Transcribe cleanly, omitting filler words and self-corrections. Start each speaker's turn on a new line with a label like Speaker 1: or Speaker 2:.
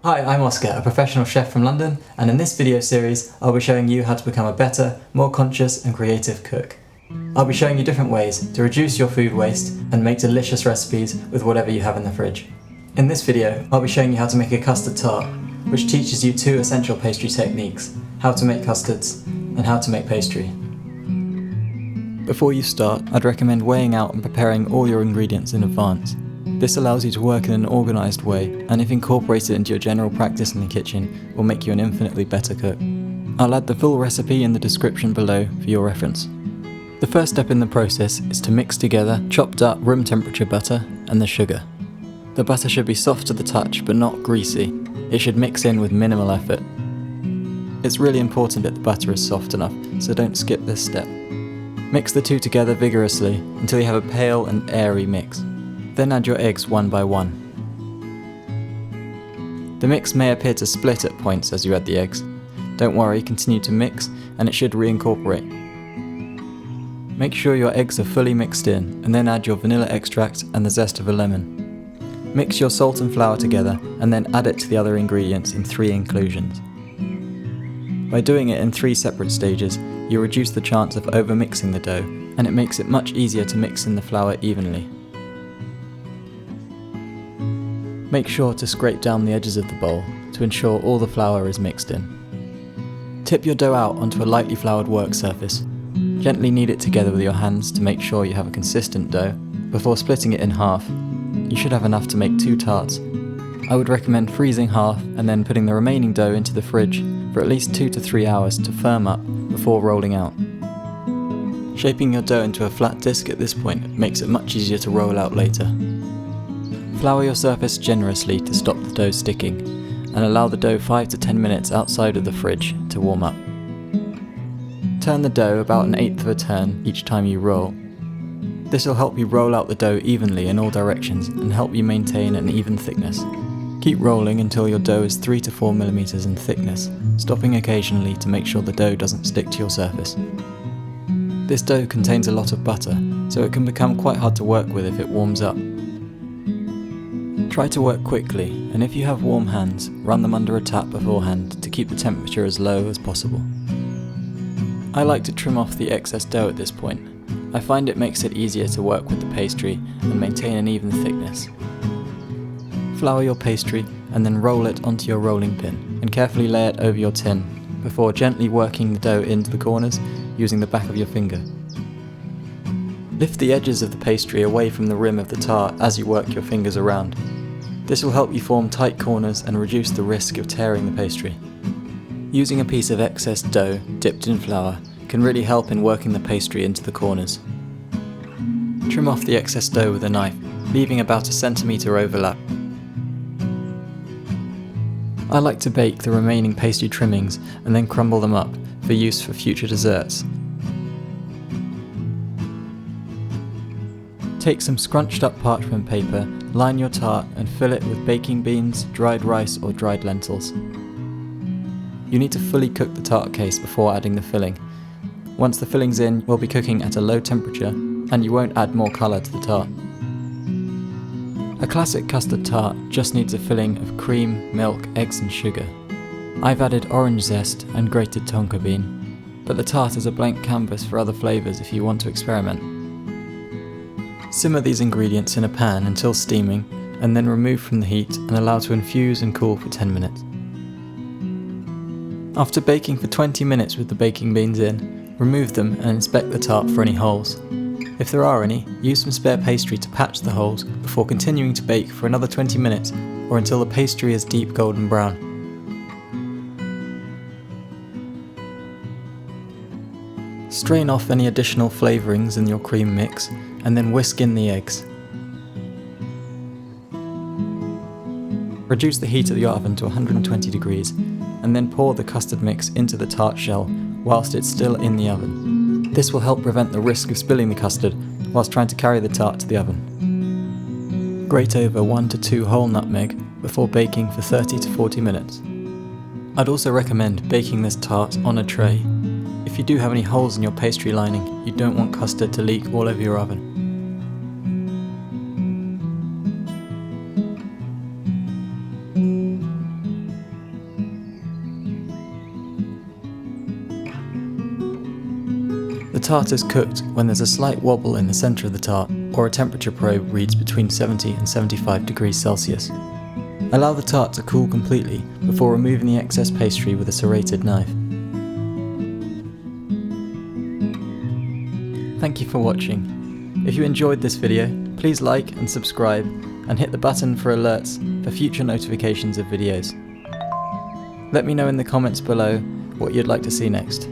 Speaker 1: Hi, I'm Oscar, a professional chef from London, and in this video series I'll be showing you how to become a better, more conscious and creative cook. I'll be showing you different ways to reduce your food waste and make delicious recipes with whatever you have in the fridge. In this video I'll be showing you how to make a custard tart, which teaches you two essential pastry techniques: how to make custards and how to make pastry. Before you start, I'd recommend weighing out and preparing all your ingredients in advance. This allows you to work in an organised way, and if incorporated into your general practice in the kitchen, will make you an infinitely better cook. I'll add the full recipe in the description below for your reference. The first step in the process is to mix together chopped up room temperature butter and the sugar. The butter should be soft to the touch but not greasy. It should mix in with minimal effort. It's really important that the butter is soft enough, so don't skip this step. Mix the two together vigorously until you have a pale and airy mix. Then add your eggs one by one. The mix may appear to split at points as you add the eggs. Don't worry, continue to mix and it should reincorporate. Make sure your eggs are fully mixed in and then add your vanilla extract and the zest of a lemon. Mix your salt and flour together and then add it to the other ingredients in 3 inclusions. By doing it in 3 separate stages, you reduce the chance of over-mixing the dough, and it makes it much easier to mix in the flour evenly. Make sure to scrape down the edges of the bowl to ensure all the flour is mixed in. Tip your dough out onto a lightly floured work surface. Gently knead it together with your hands to make sure you have a consistent dough. Before splitting it in half, you should have enough to make 2 tarts. I would recommend freezing half and then putting the remaining dough into the fridge for at least 2 to 3 hours to firm up before rolling out. Shaping your dough into a flat disc at this point makes it much easier to roll out later. Flour your surface generously to stop the dough sticking, and allow the dough 5 to 10 minutes outside of the fridge to warm up. Turn the dough about 1/8 of a turn each time you roll. This will help you roll out the dough evenly in all directions and help you maintain an even thickness. Keep rolling until your dough is 3 to 4 millimeters in thickness, stopping occasionally to make sure the dough doesn't stick to your surface. This dough contains a lot of butter, so it can become quite hard to work with if it warms up. Try to work quickly, and if you have warm hands, run them under a tap beforehand to keep the temperature as low as possible. I like to trim off the excess dough at this point. I find it makes it easier to work with the pastry and maintain an even thickness. Flour your pastry and then roll it onto your rolling pin and carefully lay it over your tin before gently working the dough into the corners using the back of your finger. Lift the edges of the pastry away from the rim of the tart as you work your fingers around. This will help you form tight corners and reduce the risk of tearing the pastry. Using a piece of excess dough dipped in flour can really help in working the pastry into the corners. Trim off the excess dough with a knife, leaving about 1 centimeter overlap. I like to bake the remaining pastry trimmings and then crumble them up for use for future desserts. Take some scrunched up parchment paper, line your tart and fill it with baking beans, dried rice or dried lentils. You need to fully cook the tart case before adding the filling. Once the filling's in, you'll be cooking at a low temperature and you won't add more colour to the tart. A classic custard tart just needs a filling of cream, milk, eggs and sugar. I've added orange zest and grated tonka bean, but the tart is a blank canvas for other flavours if you want to experiment. Simmer these ingredients in a pan until steaming and then remove from the heat and allow to infuse and cool for 10 minutes. After baking for 20 minutes with the baking beans in, remove them and inspect the tart for any holes. If there are any, use some spare pastry to patch the holes before continuing to bake for another 20 minutes or until the pastry is deep golden brown. Strain off any additional flavourings in your cream mix and then whisk in the eggs. Reduce the heat of your oven to 120 degrees and then pour the custard mix into the tart shell whilst it's still in the oven. This will help prevent the risk of spilling the custard whilst trying to carry the tart to the oven. Grate over 1 to 2 whole nutmeg before baking for 30 to 40 minutes. I'd also recommend baking this tart on a tray. If you do have any holes in your pastry lining, you don't want custard to leak all over your oven. tart is cooked when there's a slight wobble in the centre of the tart, or a temperature probe reads between 70 and 75 degrees Celsius. Allow the tart to cool completely before removing the excess pastry with a serrated knife. Thank you for watching. If you enjoyed this video, please like and subscribe and hit the button for alerts for future notifications of videos. Let me know in the comments below what you'd like to see next.